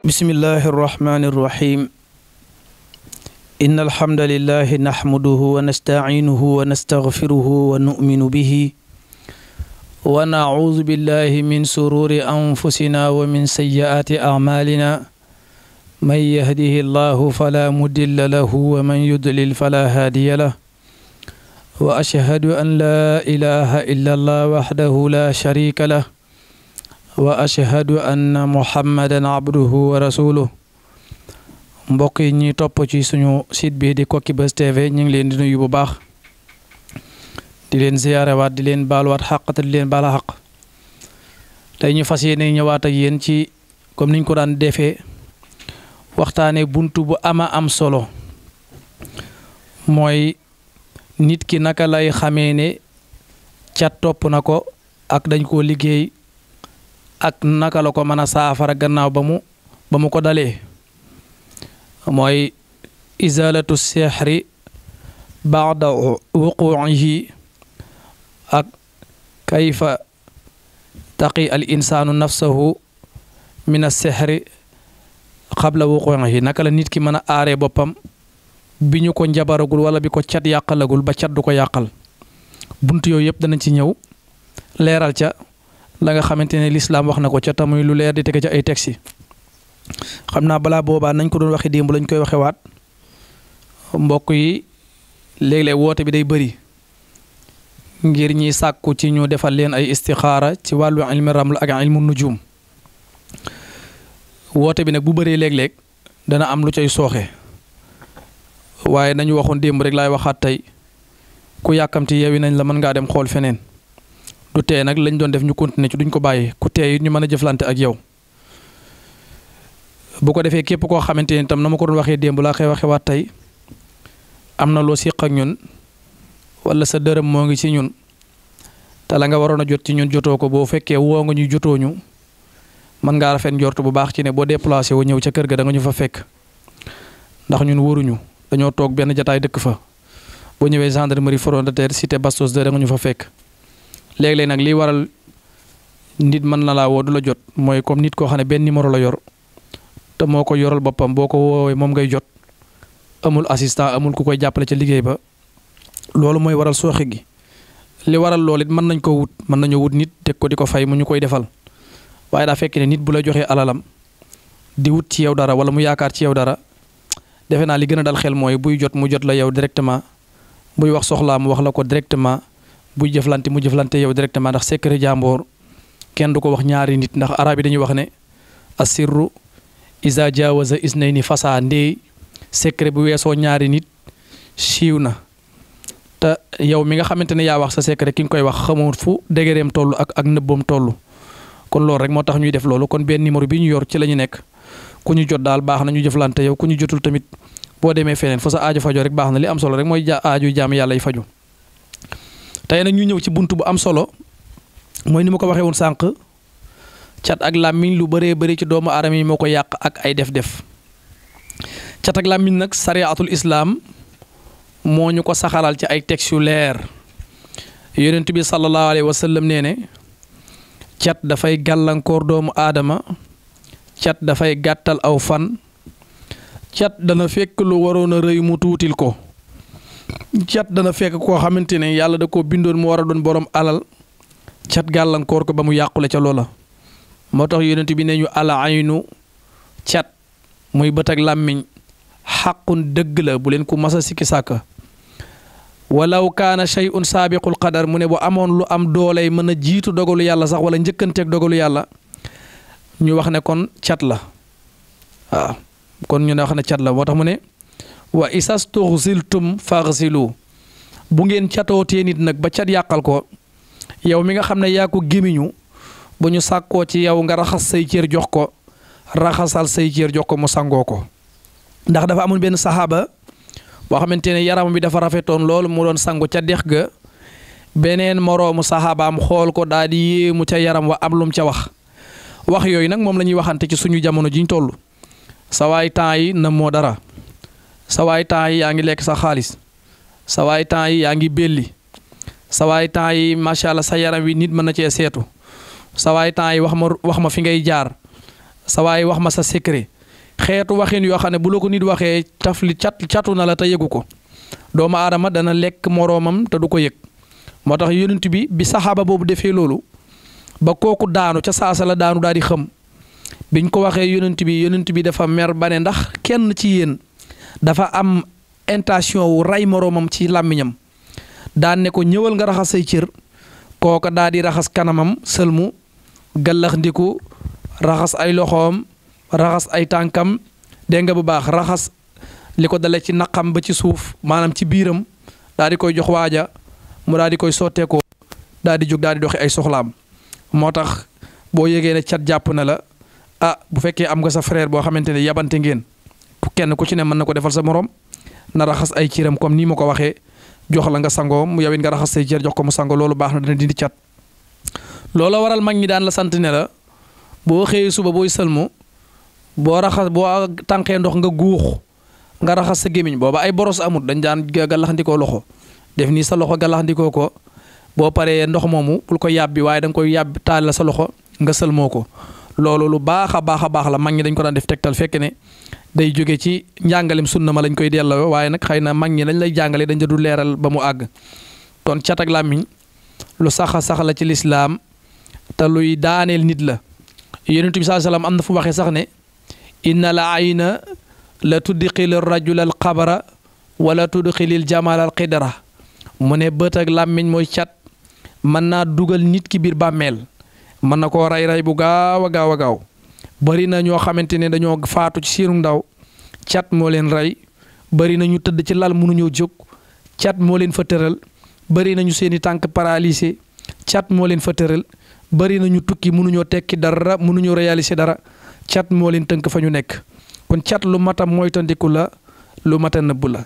بسم الله الرحمن الرحيم إن الحمد لله نحمده ونستعينه ونستغفره ونؤمن به ونعوذ بالله من شرور أنفسنا ومن سيئات أعمالنا من يهده الله فلا مضل له ومن يضلل فلا هادي له وأشهد أن لا إله إلا الله وحده لا شريك له وأشهد أن محمدا عبده ورسوله mbokk yi ñi topp ci suñu site bi di Koki Buzz TV ñu ngi leen di nuyu bu baax di leen ziyaarewaat di leen baaluwaat xaq te di leen baala xaq tey ñu fas yéene ñëwaat ak yéen ci comme niñ ko daan defee waxtaane buntu bu ama am solo mooy nit ki naka lay xamee ne cat topp na ko ak dañ koo liggéey ak naka la ko mën a saafara gannaaw ba mu ko dalee mooy izalatu sihri ba'da wuqu'ihi ak kayfa taqi al insanu nafsahu min as-sihri qabla wuqu'ihi naka la nit ki mën a aaree boppam bi ñu ko njabaragul wala bi ko cat yàqalagul ba cat du ko yàqal bunt yooyu yëpp danañ ci ñëw leeral ca la nga xamante ne lislaam wax na ko ca tamuy lu leer di tege ca ay texte yi xam naa balaa boobaa nañ ko doon waxe démb lañ koy waxe waat mbokk yi léeg-léeg woote bi day bëri ngir ñiy sàkku ci ñu defal leen ay istixaara ci wàllu ilmi raml ak ilmu nujum woote bi nag bu bëree léeg-léeg dana am lu cay sooxe waaye nañu waxoon démb rek laay waxaat tey ku yàkkamti yeewi nañ la mën ngaa dem xool feneen du tee nag lañ doon def ñu continuer ci duñ ko bàyyi ku tee ñu mën a jëflante ak yow bu ko defee képp koo xamante ni tam na ma ko doon waxee démb laa koy waxee waat tey am na loo siq ak ñun wala sa dërëm moo ngi ci ñun te la nga waroon a jot ci ñun jotoo ko boo fekkee woo nga ñu jotoo ñu mën ngaa rafet njort bu baax ci ne boo déplacé wu ñëw ca kër ga da nga ñu fa fekk ndax ñun wóoruñu dañoo toog benn jataay dëkk fa boo ñëwee gendarmerie front de terre cité Bastos da nga ñu fa fekk léeg-léeg nag lii waral nit mën na laa woo du la jot mooy comme nit koo xam ne benn numéro la yor te moo ko yoral boppam boo ko woowee moom ngay jot amul assistant amul ku koy jàppale ca liggéey ba loolu mooy waral sooxe gi li waral loolu it mën nañ ko wut mën nañoo wut nit teg ko di ko fay mu ñu koy defal waaye daa fekk ne nit bu la joxee alalam di wut ci yow dara wala mu yaakaar ci yow dara defe naa li gën a dal xel mooy buy jot mu jot la yow directement buy wax soxlaa mu wax la ko directement buy jëflante mu jëflante yow directement ndax secret jàmboor kenn du ko wax ñaari nit ndax arab yi dañuy wax ne asirru iza jawaza isnayni fasa ndey secret bu weesoo ñaari nit siiw na te yow mi nga xamante ne yaa wax sa secret ki nga koy wax xamoo fu dégëreem toll ak nëbboom toll kon loolu rek moo tax ñuy def loolu kon benn numéro bi ñu yor ci la ñu nekk ku ñu jot daal baax na ñu jëflante yow ku ñu jotul tamit boo demee feneen fa sa aajo fajoo rek baax na li am solo rek mooy aajo jaam yàlla yi faju tey nag ñu ñëw ci bunt bu am solo mooy ni ma ko waxee woon sànq cat ak làmmiñ lu bëree bëri ci doomu aadama yi moo ko yàq ak ay def-def cat ak làmmiñ nag sariyatul islaam moo ñu ko saxalal ci ay textes yu leer yonent bi sallallahu alayhi wa sallam nee ne cat dafay gàllankoor doomu aadama cat dafay gàttal aw fan cat dana fekk lu waroon a rëy mu tuutil ko cat dana fekk koo xamante ne yàlla da koo bindoon mu war a doon borom alal cat gàllankoor ko ba mu yàqule ca loola moo tax yonent bi ne ñu ala aynu cat muy bët ak làmmiñ xaqun dëgg la bu leen ko masa sikki sàkka walaw kaana shay'un saabiqul qadar mu ne bu amoon lu am dooley mën a jiitu dogalu yàlla sax wala njëkkanteeg dogalu yàlla ñu wax ne kon cat la waaw kon ñu ne wax ne cat la moo tax mu ne wa isastuxsiltum faxsilu bu ngeen catootee nit nag ba cat yàqal ko yow mi nga xam ne yaa ko gémiñu bu ñu sàkkoo ci yow nga raxas say cër jox ko raxasal say cër jox ko mu sangoo ko ndax dafa amul benn saxaaba boo xamante ne yaram bi dafa rafetoon loolu mu doon sangu ca dex ga beneen moroomu saxaabaam xool ko daal di yéemu ca yaram wa am lum ca wax yooyu nag moom la ñuy waxante ci suñu jamono jiñ toll sa waay temps yi na moo dara sa waay temps yi yaa ngi lekk sa xaalis sa waay temps yi yaa ngi belli sa waay temps yi macha allah sa yaram wi nit mën na cee seetu sa waay temps yi wax ma fi ngay jaar sa waay wax ma sa secret xeetu waxin yoo xam ne bu la ko nit waxee tafli catu na la te yëgu ko doomu aadama dana lekk moroomam te du ko yëg moo tax yonent bi saxaaba boobu defee loolu ba kooku daanu ca saasa la daanu daal di xëm biñ ko waxee yonent bi dafa mer ba ne ndax kenn ci yéen dafa am intention wu rey moroomam ci làmmiñam daan ne ko ñëwal nga raxas say cër kooka daal di raxas kanamam sëlmu gallax ndiku raxas ay loxoom raxas ay tànkam dégg nga bu baax raxas li ko dale ci naqam ba ci suuf maanaam ci biiram daal di koy jox waaja mu daal di koy sotteekoo daal di jóg daal di doxi ay soxlaam moo tax boo yégee ne cat jàpp na la bu fekkee am nga sa frère boo xamante ne yabante ngeen kenn ku ci ne mën na ko defal sa morom na raxas ay ciram comme nii ma ko waxee jox la nga sangoo mu yawit nga raxas say cër jox ko mu sango loolu baax na dana dindi cat loola waral mag ñi daan la sant ne la boo xëyee suba booy sëlmu boo tànqee ndox nga guux nga raxas sa gémmiñ booba ay boros amut dañ daan gàllaxndikoo loxo def nii sa loxo gàllaxndikoo ko boo paree ndox moomu bul ko yàbbi waaye da nga koy yàbbi taal la sa loxo nga sëlmoo ko loolu lu baax a baax la mag ñi dañ ko daan def tegtal fekk ne day jóge ci njàngalem sunna ma lañ koy delloo waaye nag xëy na mag ñi lañ lay jàngale dañ du leeral ba mu àgg kon cat ak làmmiñ lu sax la ci lislaam te luy daaneel nit la yonent bi sallallahu alayhi wasallam am na fu waxee sax ne inna la ayna la tudxil rajul al qabra wala tudxilil jamal al qidra mu ne bët ak làmmiñ mooy cat mën naa dugal nit ki biir bàmmeel mën na koo rey bu gaaw a gaaw bari na ñoo xamante ne dañoo faatu ci seenu ndaw cat moo leen rey bari na ñu tëdd ci lal mënuñoo jóg cat moo leen fa tëral bari nañu seeni tànk paralysé cat moo leen fa tëral bari na ñu tukki mënuñoo tekki dara mënuñoo réaliser dara cat moo leen tënk fa ñu nekk kon cat lu matam moytandiku la lu mata nëbb la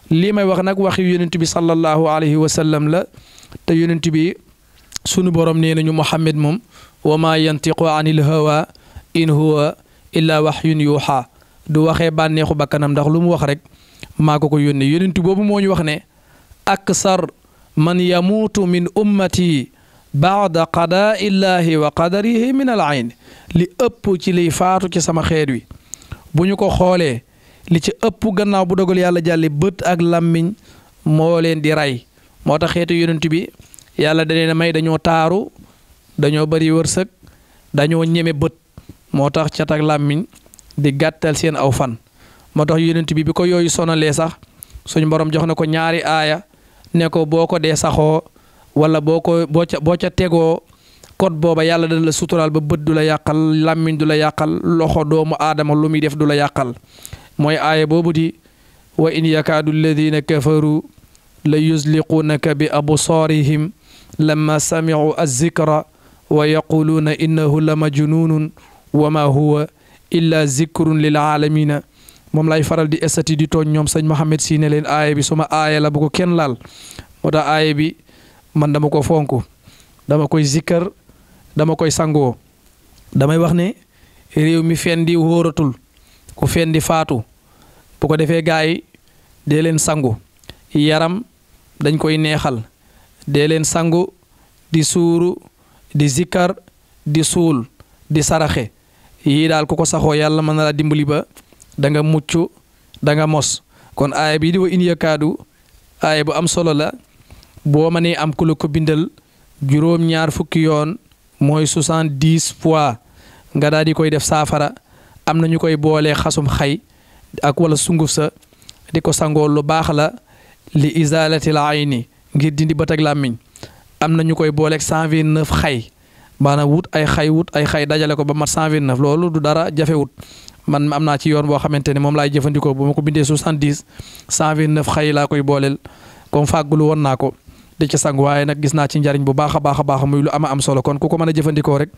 lii may wax nag waxi yonent bi sallallahu alayhi wa sallam la te yonent bi sunu borom nee nañu Muhammad moom wa maa yantiqu anil hawa in huwa illa wahyun yuuxa du waxee bànneexu bakkanam ndax lu mu wax rek maa ko yónnee yonent boobu moo ñu wax ne aksar man yamuutu min ummati baada qadaa illahi wa qadarihi min al ayn li ëpp ci liy faatu ci sama xeet wi bu ñu ko xoolee li ci ëpp gannaaw bu dogal yàlla jàlli bët ak làmmiñ moo leen di rey moo tax xeetu yonent bi yàlla da leen a may dañoo taaru dañoo bari wërsëg dañoo ñeme bët moo tax cat ak làmmiñ di gàttal seen aw fan moo tax yonent bi ko yooyu sonalee sax suñu borom jox na ko ñaari aaya ne ko boo ko dee saxoo wala boo ca tegoo code booba yàlla dana la suturaal ba bët du la yàqal làmmiñ du la yàqal loxo doomu aadama lu muy def du la yàqal mooy aaya boobu di wa in yakaadu alladina kafaru la yuzliquunaka bi absaarihim lamma samicu azzikra wa yaquluuna innahu la majnunun wa ma huwa illa zikrun lil aalamina moom lay faral di estati di tooñ ñoom sëñ Mohamed si ne leen aaya bi suma aaya la bu ko kenn laal moo tax aaya bi man dama ko fonk dama koy zikkar dama koy sangoo damay wax ne réew mi fendi wóoratul ku fendi faatu bu ko defee gaa yi dee leen sangu yaram dañ koy neexal dee leen sangu di suuru di zikkar di suul di saraxe yii daal ku ko saxoo yàlla mën na la dimbali ba da nga mucc da nga mos kon aaya bii di wa in yakaadu aaya bu am solo la boo mënee am ku la ko bindal juróom-ñaar fukki yoon mooy 70 fois nga daal di koy def saafara am na ñu koy boolee xasum xay ak wala sunguf sa di ko sangoo lu baax la li izalatil ayni ngir dindi bët ak làmmiñ am na ñu koy booleeg 129 xay maanaam wut ay xay dajale ko ba mat 129 loolu du dara jafewut man am naa ci yoon boo xamante ne moom laay jëfandikoo bu ma ko bindee 70 129 xay laa koy booleel comme fàggulu woon naa ko di ci sang waaye nag gis naa ci njariñ bu baax a baax muy lu ama am solo kon ku ko mën a jëfandikoo rek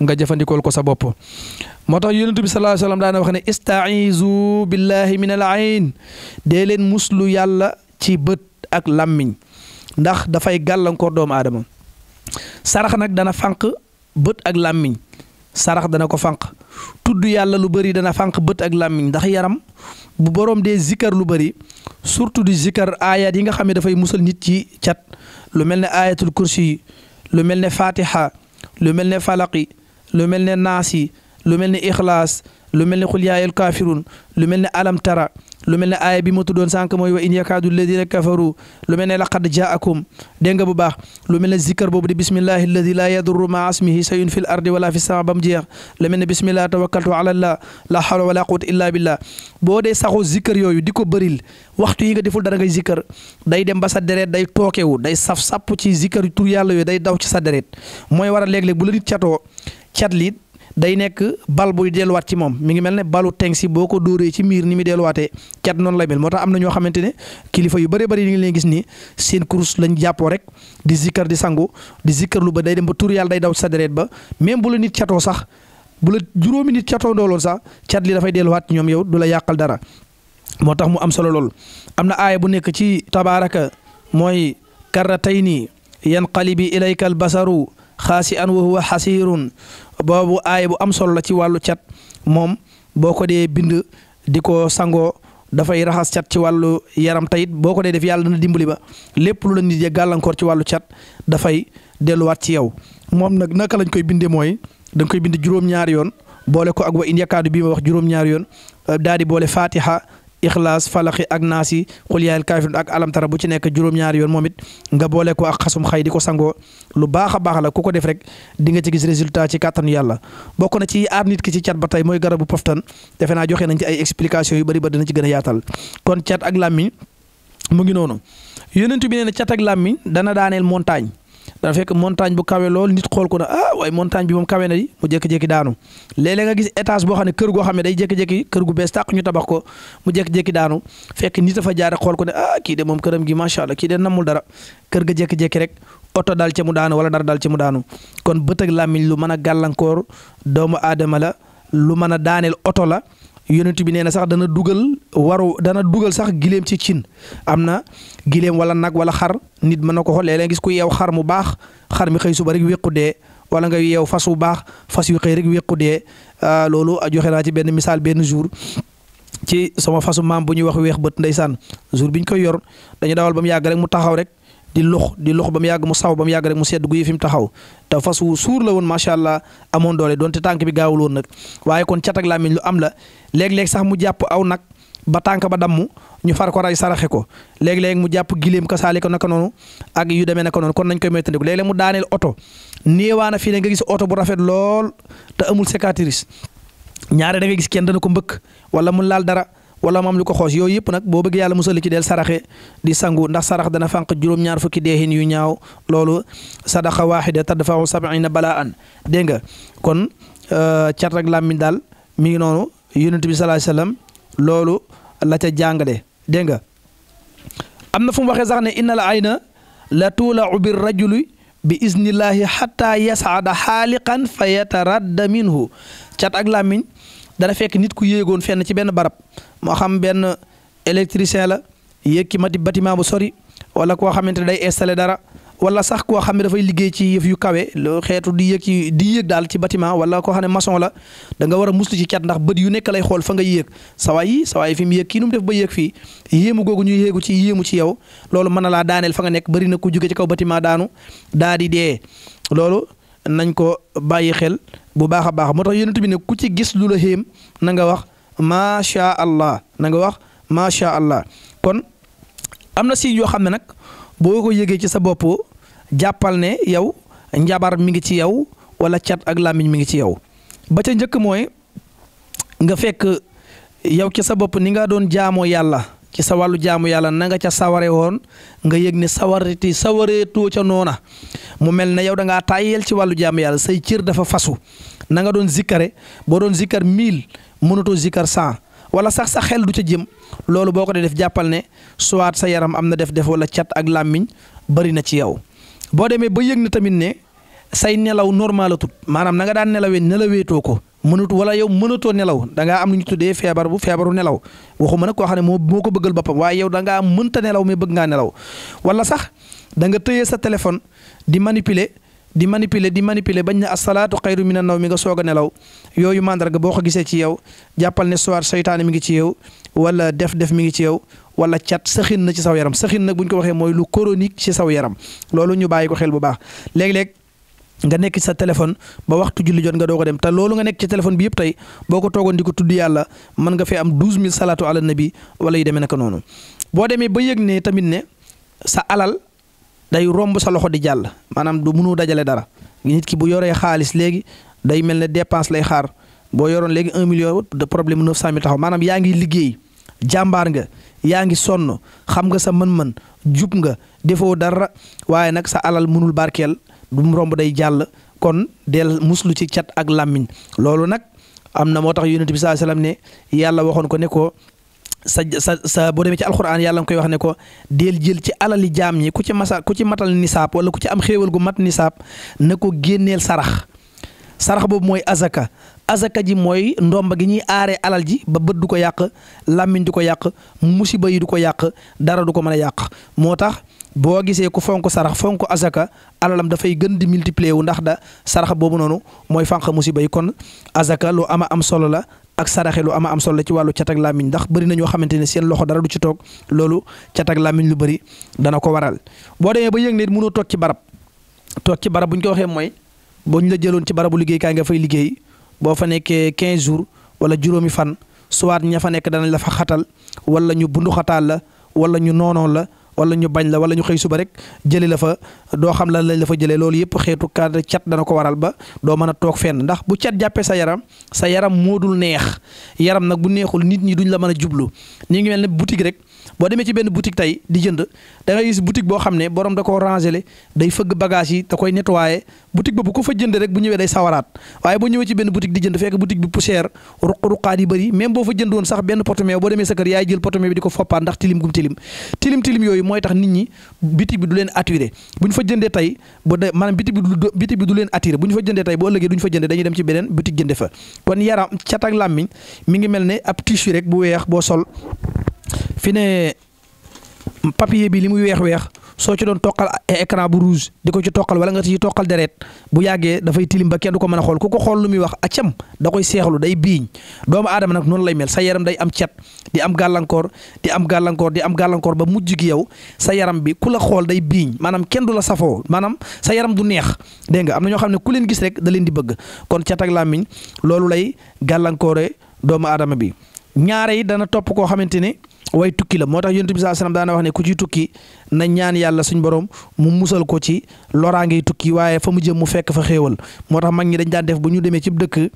nga jëfandikool ko sa bopp moo tax yonent bi sallallahu alayhi wasallam daana wax ne istaizu billahi min al ayn dee leen muslu yàlla ci bët ak làmmiñ ndax dafay gàllankoor doomu aadama sarax nag dana fànq bët ak làmmiñ sarax dana ko fànq tudd yàlla lu bëri dana fànq bët ak làmmiñ ndax yaram bu boroom dee zikkar lu bëri surtout di zikkar ayat yi nga xam ne dafay musal nit ci cat lu mel ne ayatul kursi lu mel ne fatiha lu mel ne falaqi lu mel ne naasi lu mel ne ixlaas lu mel ne xul yaa ayyuhal kaafiruun lu mel ne alam tara lu mel ne aaya bi ma tuddoon sànq mooy wa in yakaadu alladina kafaru lu mel ne laqad jaakum dégg nga bu baax lu mel ne zikkar boobu di bismillahi alladi laa yadurru maa asmihi sayun fil ardi wala fi sama ba mu jeex lu mel ne bismillah tawakkaltu ala allah la hawla wala quwwata illa billah boo dee saxoo zikkar yooyu di ko bëril waxtu yi nga deful dara ngay zikkar day dem ba sa deret day tookewu day saf sàpp ci zikkar tur yàlla yooyu day daw ci sa deret mooy war a léeg-léeg bu la nit catoo cat li day nekk bal buy delluwaat ci moom mi ngi mel ne balu teng si boo ko dóoree ci miir ni muy delluwaatee cat noonu lay mel moo tax am na ñoo xamante ne kilifa yu bëree bëri yi ngi leen gis ni seen kurus lañ jàppoo rek di zikkar di sangu di zikkar lu ba day dem ba tur yàlla day daw ci sa deret ba même bu la nit catoo sax bu la juróomi nit catoo ndooloon sax cat li dafay delluwaat ci ñoom yow du la yàqal dara moo tax mu am solo lool. am na aaya bu nekk ci tabaaraka mooy karratayni yanqalibi ilayka albasaru xaasi an wa huwa xasiirun boobu aaya bu am solo la ci wàllu cat moom boo ko dee bind di ko sangoo dafay raxas cat ci wàllu yaram tayit boo ko dee def yàlla dana dimbali ba lépp lu la nit gàllankoor ci wàllu cat dafay delluwaat ci yow moom nag naka lañ koy bindee mooy da nga koy bind juróom-ñaari yoon boole ko ak wa in yakaadu bii ma wax juróom-ñaari yoon daal di boole fatiha ixlaas falaxi ak naasi xul yaayal kaafiruun ak alamtara bu ci nekk juróom-ñaari yoon moom it nga boole ko ak xasum xay di ko sangoo lu baax a baax la ku ko def rek di nga ci gis résultat ci kàttanu yàlla bokk na ci aar nit ki ci cat ba tey mooy garabu poftan defe naa joxe nañ ci ay explication yu bëri ba dina ci gën a yaatal kon cat ak làmmiñ mu ngi noonu yonent bi nee na cat ak làmmiñ dana daaneel montagne dana fekk montagne bu kawe lool nit xool ko na waaye montagne bi moom kawe na di mu jékki-jékki daanu léeg-léeg nga gis étage boo xam ne kër goo xam ne day jékki-jékki kër gu bees tàq ñu tabax ko mu jékki-jékki daanu fekk nit a fa jaar xool ko ne kii de moom këram gi macha allah kii de namul dara kër ga jékki-jékki rek oto daal ca mu daanu wala dara daal ca mu daanu kon bët ak làmmiñ lu mën a gàllankoor doomu aadama la lu mën a daaneel oto la yonent bi nee na sax dana dugal sax gileem ci cin am na gileem wala nag wala xar nit mën na ko xool léeg-léeg gis ku yeew xar mu baax xar mi xëy suba rek wéqu dee wala nga yeew fas bu baax fas yu xëy rek wéqu dee loolu joxe naa ci benn misaal benn jour ci sama fasu maam bu ñuy wax weex bët ndeysaan jour bi ñu koy yor dañu dawal ba mu yàgg rek mu taxaw rek di lux ba mu yàgg mu saw ba mu yàgg rek mu sedd guy fi mu taxaw te fas wu suur la woon macha allah amoon doole donte tànk bi gaawul woon nag waaye kon cat ak làmmiñ lu am la léeg-léeg sax mu jàpp aw nag ba tànk ba damm ñu far ko ray saraxe ko léeg-léeg mu jàpp gileem kasaale ko naka noonu ak yu demee naka noonu kon nañ koy moytandiku léeg-léeg mu daaneel oto néewaana fii ne nga gis oto bu rafet lool te amul cicatrice ñaare da nga gis kenn dana ko mbëkk wala mu laal dara wala moom lu ko xoos yooyu yëpp nag boo bëgg yàlla musal ci del saraxe di sangu ndax sarax dana fànq juróom-ñaar fukki deexin yu ñaaw loolu sadaqa waaxida tadfa'u sab'ina balaan dégg nga kon cat ak làmmiñ daal mi ngi noonu yonent bi sallallahu alayhi wasallam loolu la ca jàngale dégg nga am na fu mu waxee sax ne inna la ayna la tuula'u bir rajuli bi iznillahi hatta yas'ada xaaliqan fa yataradda minhu cat ak làmmiñ dana fekk nit ku yéegoon fenn ci benn barab moo xam benn électricien la yéeg ki bâtiment bu sori wala koo xamante ne day installé dara wala sax koo xam ne dafay liggéey ci yëf yu kawe xeetu di yéeg daal ci bâtiment wala koo xam ne maçon la da nga war a muslu ci cat ndax bët yu nekk lay xool fa nga yéeg sawaay fi mu yéeg kii nu mu def ba yéeg fii yéemu googu ñuy yéegu ci yéemu ci yow loolu mën na laa daaneel fa nga nekk bëri na ku jóge ci kaw bâtiment daanu daa di dee loolu nañ ko bàyyi xel bu baax a baax moo tax yonent bi ne ku ci gis lu la xéem na nga wax macha allah na nga wax macha allah kon am na si yoo xam ne nag boo ko yëgee ci sa bopp jàppal ne yow njabar mi ngi ci yow wala cat ak làmmiñ mi ngi ci yow ba ca njëkk mooy nga fekk yow ci sa bopp ni nga doon jaamoo yàlla ci sa wàllu jaamu yàlla na nga ca saware woon nga yëg ne sawareetoo ca noona mu mel ne yow da ngaa tàyyeel ci wàllu jaamu yàlla say cër dafa fasu na nga doon zikkare boo doon zikkar 1000 mënatoo zikkar 100 wala sax sa xel du ca jëm loolu boo ko dee def jàppal ne soit sa yaram am na def wala cat ak làmmiñ bari na ci yow boo demee ba yëg na tamit ne say nelaw normal tut maanaam na nga daan nelaweetoo ko wala yow mënatoo nelaw da ngaa am lu ñu tuddee feebaru nelaw waxuma nag koo xam ne moo ko bëggal boppam waaye yow da ngaa mënta nelaw mais bëgg ngaa nelaw wala sax da nga tëyee sa téléphone di manipuler bañ ne asalaatu xayru mina naw mi nga soog a nelaw yooyu mandarga boo ko gisee ci yow jàppal ne soit seytaane mi ngi ci yow wala def mi ngi ci yow wala cat saxin na ci saw yaram saxin nag bu ñu ko waxee mooy lu chronique ci saw yaram loolu ñu bàyyi ko xel bu baax léeg-léeg nga nekk sa téléphone ba waxtu julli jot nga doog a dem te loolu nga nekk ci téléphone bi yëpp tey boo ko toogoon di ko tudd yàlla mën nga fee am 12000 salaatu ala nabi wala yu demee naka noonu. boo demee ba yëg ne tamit ne sa alal day romb sa loxo di jàll maanaam du mënu dajale dara nit ki bu yoree xaalis léegi day mel ne dépense lay xaar boo yoroon léegi 1 million de problème 900000 taxaw maanaam yaa ngi liggéey jàmbaar nga yaa ngi sonn xam nga sa mën-mën jub nga defoo dara waaye nag sa alal mënul barkeel du mu romb day jàll kon del muslu ci cat ak làmmiñ loolu nag am na moo tax yonent bi sallallahu alayhi wasallam ne yàlla waxoon ko ne ko sa boo demee ci alxuraan yàlla nga koy wax ne ko del jël ci alali jaam ñi ku ci matal nisaab wala ku ci am xéewal gu mat nisaab na ko génneel sarax boobu mooy azaka ji mooy ndomba gi ñuy aaree alal ji ba bët du ko yàq làmmiñ du ko yàq musiba yi du ko yàq dara du ko mën a yàq moo tax boo gisee ku fonk sarax fonk azaka alalam dafay gën di multiplier wu ndax da sarax boobu noonu mooy fànq musiba yi kon azaka lu ama am solo la ak saraxe lu ama am solo la ci wàllu cat ak làmmiñ ndax bëri na ñoo xamante ne seen loxo dara du ci toog loolu cat ak làmmiñ lu bëri dana ko waral boo demee ba yëg ne mënoo toog ci barab bu ñu ko waxee mooy boo ñu la jëloon ci barabu liggéeykaay nga fay liggéey boo fa nekkee 15 jours wala juróomi fan soit ña fa nekk danañ la fa xatal wala ñu bundu xataal la wala ñu noonoon la wala ñu bañ la wala ñu xëy suba rek jëlee la fa doo xam lan lañ la fa jëlee loolu yëpp xeetu cadre cat dana ko waral ba doo mën a toog fenn ndax bu cat jàppee sa yaram moo dul neex yaram nag bu neexul nit ñi duñ la mën a jublu ñu ngi mel ne boutique rek boo demee ci benn boutique tey di jënd da ngay gis boutique boo xam ne borom da koo rangele day fëgg bagage yi da koy nettoyé boutique ba bu ko fa jënd rek bu ñëwee day sawaraat waaye boo ñëwee ci benn boutique di jënd fekk boutique bi poussière ruq-ruqaat yi bëri même boo fa jënd woon sax benn potomee boo demee sa kër yaay jël potomee bi di ko foppaat ndax tilim yooyu mooy tax nit ñi boutique bi du leen attiré bu ñu fa jëndee tey maanaam boutique bi du leen attiré bu ñu fa jëndee tey boo ëllëgee du ñu fa jëndee dañuy dem ci beneen boutique jënde fa kon yaram cat ak làmmiñ mi ngi mel ne ab tissu rek bu weex boo sol fi ne papier bi li muy weex soo ci doon toqal écran bu rouge di ko ci toqal wala nga ci toqal deret bu yàggee dafay tilim ba kenn du ko mën a xool ku ko xool lu muy wax acam da koy seexlu day biiñ doomu aadama nag noonu lay mel sa yaram day am cat di am gàllankoor ba mujj gi yow sa yaram bi ku la xool day biiñ maanaam kenn du la safoo maanaam sa yaram du neex dégg nga am na ñoo xam ne ku leen gis rek da leen di bëgg kon cat ak làmmiñ loolu lay gàllankoore doomu aadama bi ñaare yi dana topp koo xamante ne way tukki la moo tax yonent bi sallallahu alayhi wasallam daana wax ne ku ci tukki na ñaan yàlla suñ borom mu musal ko ci loraangey tukki waaye fa mu jëm mu fekk fa xéewal moo tax mag ñi dañ daan def bu ñu demee ci dëkk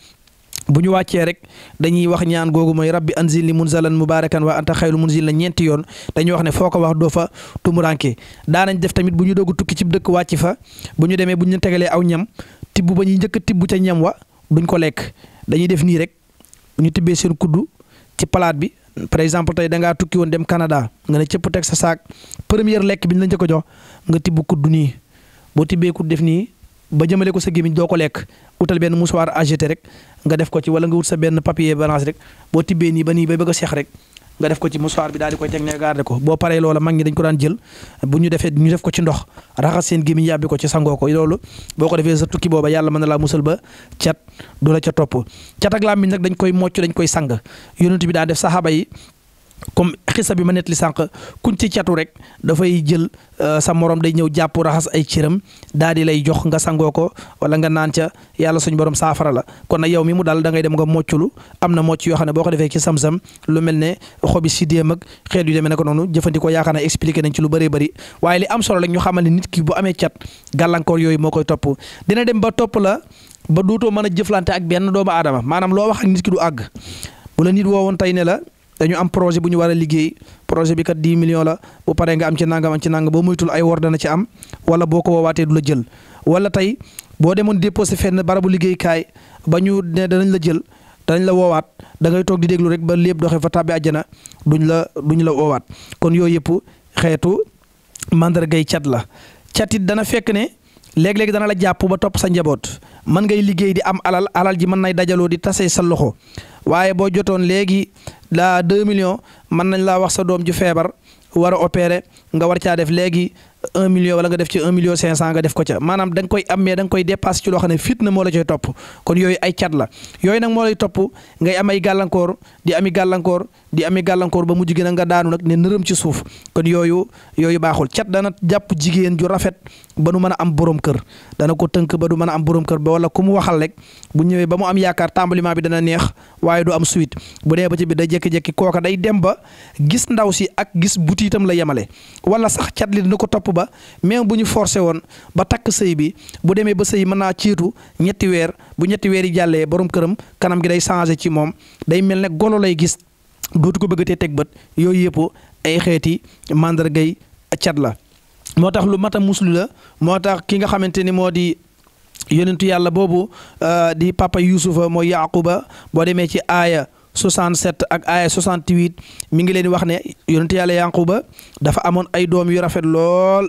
bu ñu wàccee rek dañuy wax ñaan googu mooy rabbi anzil ni munzalan mubarakan wa anta xayru munzil la ñeenti yoon dañuy wax ne foo ko wax doo fa tumuranke daanañ def tamit bu ñu doog tukki ci dëkk wàcc fa bu ñu demee bu ñu tegalee aw ñam tibb ba ñuy njëkk a tibb ca ñam wa duñ ko lekk dañuy def nii rek bu ñu tibbee seen kuddu ci palaat bi par exemple tey da ngaa tukki woon dem Canada nga ne cëpp teg sa saak première lekk bi ñu la njëkk a jox nga tibb kuddu nii boo tibbee kudd def nii ba jëmale ko sa gémmiñ doo ko lekk utal benn mouchoir agité rek nga def ko ci wala nga wut sa benn papier balance rek boo tibbee nii ba nii bay bëgg a seex rek nga def ko ci mouchoir bi daal di koy teg ne garder ko boo paree loola mag ñi dañ ko daan jël bu ñu defee ñu def ko ci ndox raxas seen gémmiñ yàbbi ko ci sangoo ko loolu boo ko defee sa tukki booba yàlla mën na laa musal ba cat du la ca topp cat ak làmmiñ nag dañ koy mocc dañ koy sang yonent bi daa def saxaaba yi comme xisa bi ma net li sànq kuñ ci catu rek dafay jël sa morom day ñëw jàpp raxas ay cëram daal di lay jox nga sangoo ko wala nga naan ca yàlla suñ borom saafara la kon nag yow mi mu daal da ngay dem nga mocculu am na mocc yoo xam ne boo ko defee ci sam-sam lu mel ne xobi sidéem ak xeet yu demee ne ko noonu jëfandikoo yaakaar naa expliqué nañ ci lu bëree bëri waaye li am solo rek ñu xamal ne nit ki bu amee cat gàllankoor yooyu moo koy topp dina dem ba topp la ba duutoo mën a jëflante ak benn doomu aadama maanaam loo wax ak nit ki du àgg bu la nit woowoon tey ne la dañu am projet bu ñu war a liggéey projet bi kat 10 millions la bu paree nga am ci nangam boo moytul ay wor dana ci am wala boo ko woowaatee du la jël wala tey boo demoon déposé fenn barabu liggéeykaay ba ñu ne danañ la jël danañ la woowaat da ngay toog di déglu rek ba lépp doxee fa tàbbi àjjana duñ la woowaat kon yooyu yëpp xeetu mandargay cat la cat it dana fekk ne léeg-léeg dana la jàpp ba topp sa njaboot mën ngay liggéey di am alal ji mën nay dajaloo di tasee sa loxo waaye boo jotoon léegi la 2 millions mën nañ laa wax sa doom ju feebar war a opérer nga war caa def léegi 1 million wala nga def ci 1 million 500 nga def ko ca maanaam da nga koy am mais da nga koy dépassé ci loo xam ne fitna moo la cay topp kon yooyu ay cat la yooyu nag moo lay topp ngay am ay gàllankoor di ami gàllankoor ba mujj gi nag nga daanu nag ne nërëm ci suuf kon yooyu baaxul cat dana jàpp jigéen ju rafet ba du mën a am borom kër dana ko tënk ba du mën a am borom kër ba wala ku mu waxal rek bu ñëwee ba mu am yaakaar tàmbaliment bi dana neex waaye du am suite bu dee ba ci bi day jékki-jékki kooka day dem ba gis ndaw si ak gis butiitam la yemale wala sax cat li dina ko topp ba même bu ñu forcé woon ba takk sëy bi bu demee ba sëy mën naa ciitu ñetti weer bu ñetti weer yi jàllee borom këram kanam gi day changé ci moom day mel ne golo lay gis dootu ko bëggatee teg bët yooyu yëpp ay xeeti màndargay cat la moo tax lu mat a muslu la moo tax ki nga xamante ni moo di yonentu yàlla boobu di papa Yuusufa mooy Yaquba boo demee ci aaya 67 ak aaya 68 mi ngi leen di wax ne yonentu yàlla Yaquba dafa amoon ay doom yu rafet lool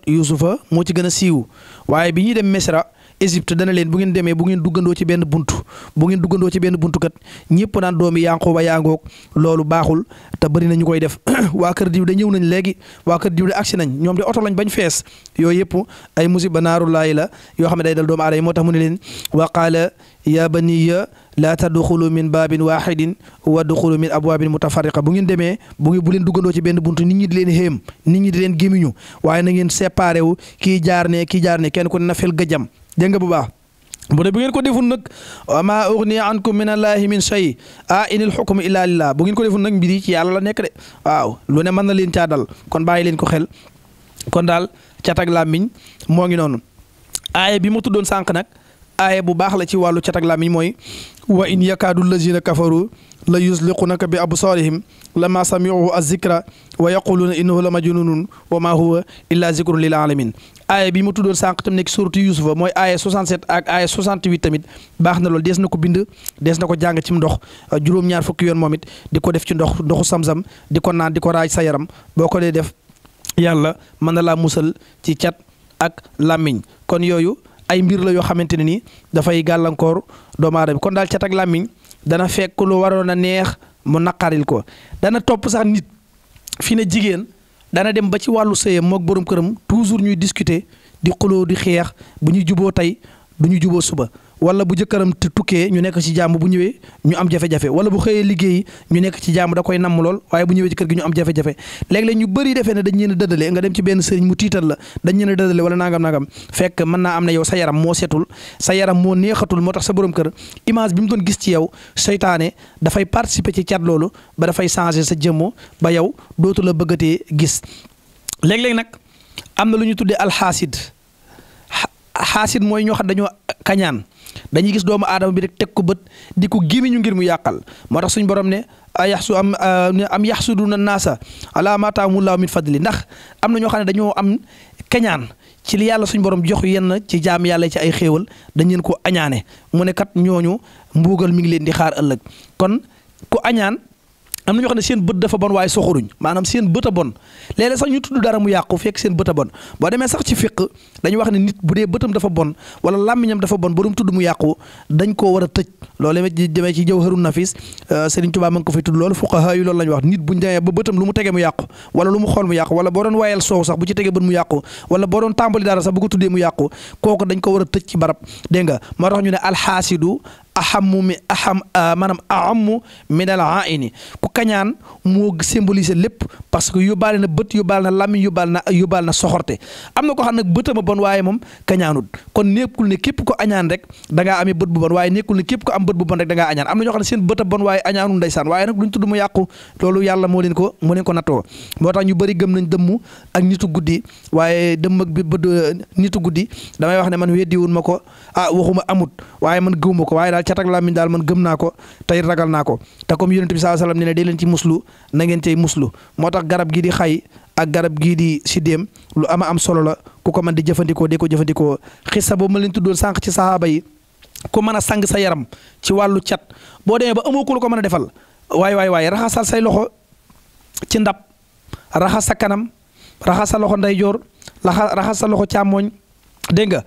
Yuusufa moo ci gën a siiw waaye bi ñuy dem Misra Égypte dana leen bu ngeen demee bu ngeen duggandoo ci benn buntu kat ñëpp naan doomi Yanquba yaangoog loolu baaxul te bëri na ñu koy def waa kër diw de ñëw nañ léegi waa kër diw de agsi nañ ñoom de oto lañ bañ fees yooyu yëpp ay musiba naarullaahi la yoo xam ne day dal doomu aadama yi moo tax mu ne leen wa qaala ya baniya laa tadxulu min baabin waaxidin wa duxulu min abwaabin mutafarriqa bu ngeen demee bu leen duggandoo ci benn buntu nit ñi di leen xéem nit ñi di leen gémiñu waaye na ngeen séparé wu kii jaar ne kenn ku ne na fel gëjam dégg nga bu baax bu dee bu ngeen ko deful nag wa maa ugni ankum min allahi min shay inil xukmu illa lillah bu ngeen ko deful nag mbiri ci yàlla la nekk de waaw lu ne mën na leen caa dal kon bàyyi leen ko xel kon daal cat ak làmmiñ moo ngi noonu aaya bi ma tuddoon sànq nag aaya bu baax la ci wàllu cat ak làmmiñ mooy wa in yakaadu lazina kafaru la yusliqunaka bi absaarihim lama samiuhu az-zikra wa yaquluuna innahu la majnunun wa ma huwa illa zikrun lil alamin aaya bi mu tuddoon sànq tam nekk suratu Yuusufa mooy aaya 67 ak aaya 68 tamit baax na lool dees na ko bind dees na ko jàng ci ndox juróom-ñaar fukki yoon moom it di ko def ci ndoxu samsam di ko naan di ko raaj sa yaram boo ko dee def yàlla mën na laa musal ci cat ak làmmiñ kon yooyu ay mbir la yoo xamante ne ni dafay gàllankoor doomu aadama kon daal cat ak làmmiñ dana fekk lu waroon a neex mu naqaril ko dana topp sax nit fi ne jigéen dana dem ba ci wàllu sëyam mook borom këram toujours ñuy discuter di xuloo di xeex bu ñu juboo tey du ñu juboo suba wala bu jëkkëram tukkee ñu nekk ci jàmm bu ñëwee ñu am jafe-jafe wala bu xëyee liggéey ñu nekk ci jàmm da koy namm lool waaye bu ñëwee ci kër gi ñu am jafe-jafe léeg-léeg ñu bëri defee ne dañ leen a dëddale nga dem ci benn sëriñ mu tiital la dañ leen a dëddale wala nangam fekk mën naa am ne yow sa yaram moo setul sa yaram moo neexatul moo tax sa borom kër image bi mu doon gis ci yow seytaane dafay participer ci cat loolu ba dafay changer sa jëmmo ba yow dootu la bëggatee gis léeg-léeg nag am na lu ñu tuddee alxaasid xaasid mooy ñoo xam dañoo kañaan dañuy gis doomu aadama bi rek teg ko bët di ko gémmiñu ngir mu yàqal moo tax suñ borom ne am yaxsuduna naasa ala ma taamullahu min fadli ndax am na ñoo xam ne dañoo am kañaan ci li yàlla suñ borom jox yenn ci jaam yàlla ci ay xéewal dañ leen ko añaane mu ne kat ñooñu mbuugal mi ngi leen di xaar ëllëg kon ku añaan am na ñoo xam ne seen bët dafa bon waaye soxoruñ maanaam seen bët a bon léeg-léeg sax ñu tudd dara mu yàqu fekk seen bët a bon boo demee sax ci fiq dañu wax ne nit bu dee bëtam dafa bon wala làmmiñam dafa bon ba mu tudd mu yàqu dañ koo war a tëj loolu demee ci Jawharun Nafis Serigne Touba ma ngi ko fay tudd loolu fuqaha yi loolu la ñu wax nit buñ demee ba bëtam lu mu tege mu yàqu wala lu mu xool mu yàqu wala boo doon wayal soow sax bu ci tegee bët mu yàqu wala boo doon tàmbali dara sax bu ko tuddee mu yàqu kooku dañ ko war a tëj ci barab dégg nga moo tax ñu ne alxaasidu ahammu min al aini ku kañaan moo symboliser lépp parce que yóbbaale na bët yóbbaale na làmmiñ yóbbaale na soxorte am na ko xam nag bëtam a bon waaye moom kañaanut kon nekkul ne képp ko añaan rek da ngaa amee bët bu bon waaye nekkul ne képp ko am bët bu bon rek da ngaa añaan am na ñoo xam ne seen bët a bon waaye añaanul ndeysaan waaye nag duñ tudd mu yàqu loolu yàlla moo leen ko nattoo moo tax ñu bëri gëm nañ dëmm ak nitu guddi waaye dëmm ak bët nitu guddi damay wax ne man weddiwun ma ko waxuma amut waaye man gëwuma ko waaye daal cat ak làmmiñ daal man gëm naa ko tey ragal naa ko te comme yonent bi sallallahu alayhi wasallam ne dee leen ci muslu na ngeen cay muslu moo tax garab gii di xay ak garab gii di siddéem lu ama am solo la ku ko mën di jëfandikoo de ko jëfandikoo xissa boobu ma leen tuddoon sànq ci sahaaba yi ku mën a sang sa yaram ci wàllu cat boo demee ba amoo ko lu ko mën a defal waaye raxasal say loxo ci ndab raxas sa kanam raxas sa loxo ndeyjoor raxas sa loxo càmmooñ dégg nga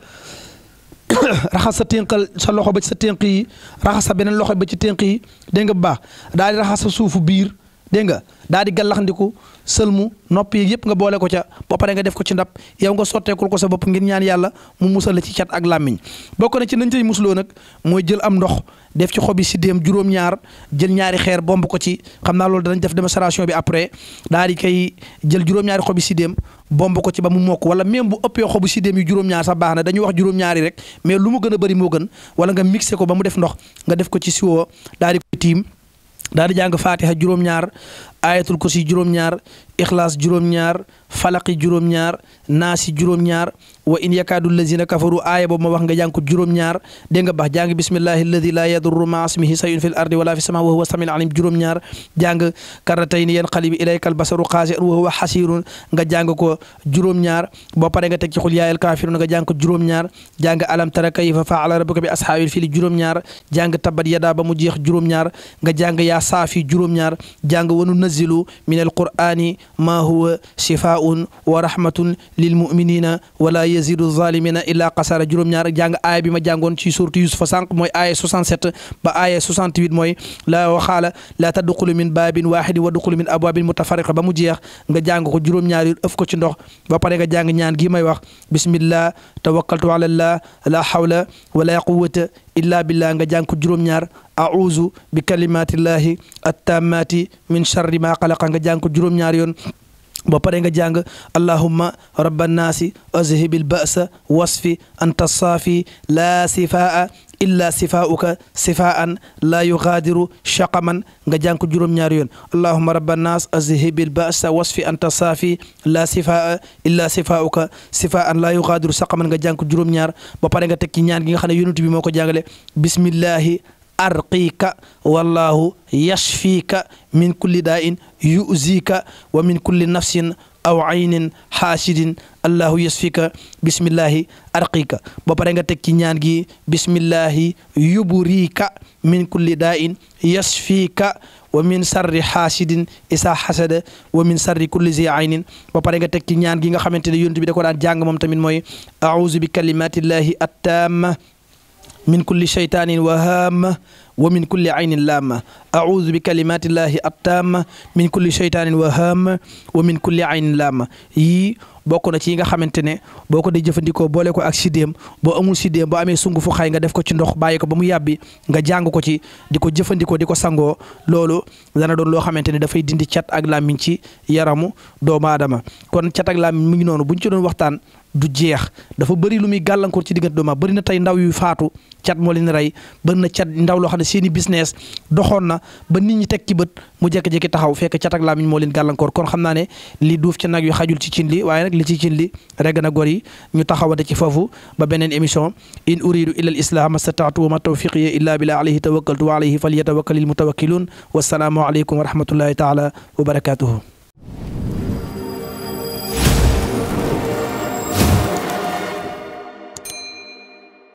raxas sa ténqal sa loxo ba ci sa ténq yi raxas sa beneen loxo ba ci ténq yi dégg nga bu baax daal di raxas sa suufu biir dégg nga daal di gàllaxndiku sëlmu nopp yi yëpp nga boole ko ca ba pare nga def ko ci ndab yow nga sotteekul ko sa bopp ngir ñaan yàlla mu musal la ci cat ak làmmiñ bokk na ci nañ tey musloo nag mooy jël am ndox def ci xobi sidéem juróom-ñaar jël ñaari xeer bomb ko ci xam naa loolu danañ def démonstration bi après daal di koy jël juróom-ñaari xobi sidéem bomb ko ci ba mu mokk wala même bu ëppee xobu sidéem yi juróom-ñaar sax baax na dañuy wax juróom-ñaari rek mais lu mu gën a bëri moo gën wala nga mixé ko ba mu def ndox nga def ko ci siwo daal di koy tiim daal di jàng fatiha juróom-ñaar ayatul kursi juróom-ñaar ixlaas juróom-ñaar falaqi juróom-ñaar naasi juróom-ñaar wa in yakaadu allazina kafaru aaya boobu ma wax nga jàng ko juróom-ñaar dégg nga baax jàng bismillahi alladi la yadurru ma asmihi sayun fil ardi wala fi sama wa huwa samil alim juróom-ñaar jàng karratayni yanqalibu ilayka albasaru xaasi'an wa huwa xasirun nga jàng ko juróom-ñaar boo pare nga teg ci xul yaayal kaafiruun nga jàng ko juróom-ñaar jàng alam tara kayfa faala rabbuka bi ashaabil fiil juróom-ñaar jàng tabbat yadaa ba mu jeex juróom-ñaar nga jàng yaa saafi juróom-ñaar jàng wa nunazzilu min alqur'ani ma huwa shifaa'un wa rahmatun lil mu'minina wala yazidu zalimina illa qasara juróom-ñaar jàng aaya bi ma jàngoon ci suuratu Yuusufa sànq mooy aaya 67 ba aaya 68 mooy la waxaala la tadxulu min baabin waahidin wa dxulu min abwaabin mutafarriqa ba mu jeex nga jàng ko juróom-ñaar yu ëf ko ci ndox ba pare nga jàng ñaan gi may wax bismillah tawakkaltu ala allah la hawla wala quwwata illa billah nga jàng ko juróom-ñaar a'uuzu bi kalimatillahi attammati min sharri ma xalaqa nga jàng ko juróom-ñaar yoon ba pare nga jàng allahumma rabban naasi azhibil ba'sa wasfi anta saafi laa sifaa illa sifaauka sifaan laa yugaadiru shaqaman nga jàng ko juróom-ñaari yoon allahumma rabban naas azhibil ba'sa wasfi anta saafi laa sifaa illa sifaauka sifaan laa yugaadiru shaqaman nga jàng ko juróom-ñaar ba pare nga teg ci ñaan gi nga xam ne yonent bi moo ko jàngale bismillahi arqiika wallahu yashfiika min kulli daa'in yu'ziika wa min kulli nafsin aw aynin xaasidin allahu yashfiika bismillahi arqiika ba pare nga teg ci ñaan gi bismillahi yuburiika min kulli daa'in yashfiika wa min sarri xaasidin isa xasada wa min sarri kulli zi aynin ba pare nga teg ci ñaan gi nga xamante ne yonent bi da ko daan jàng moom tamit mooy a'uuzu bi kalimatillahi attaamma min kulli shaytaanin wa haamma wa min kulli aynin laamma a'uuzu bi kalimatillahi attaamma min kulli shaytaanin wa haamma wa min kulli aynin laamma yii bokk na ci yi nga xamante ne boo ko dee jëfandikoo boole ko ak sidéem boo amul sidéem boo amee sungu fu xay nga def ko ci ndox bàyyi ko ba mu yàbbi nga jàng ko ci di ko jëfandikoo di ko sangoo loolu dana doon loo xamante ne dafay dindi cat ak làmmiñ ci yaramu doomu aadama kon cat ak làmmiñ mu ngi noonu buñ ci doon waxtaan du jeex dafa bëri lu muy gàllankoor ci diggante doomu bëri na tey ndaw yu faatu cat moo leen rey bëri na cat ndaw loo xam ne seeni business doxoon na ba nit ñi teg ci bët mu jékki-jékki taxaw fekk cat ak làmmiñ moo leen gàllankoor kon xam naa ne li duuf ca nag yu xajul ci cin li waaye nag li ci cin li regg na gor yi ñu taxawante ci foofu ba beneen émission in uridu illa al islam astataatu wa ma tawfiqiya illa billah alayhi tawakkaltu wa alayhi falyatawakkalil mutawakkiluun wassalaamu aleykum wa rahmatullahi taala wa barakatuhu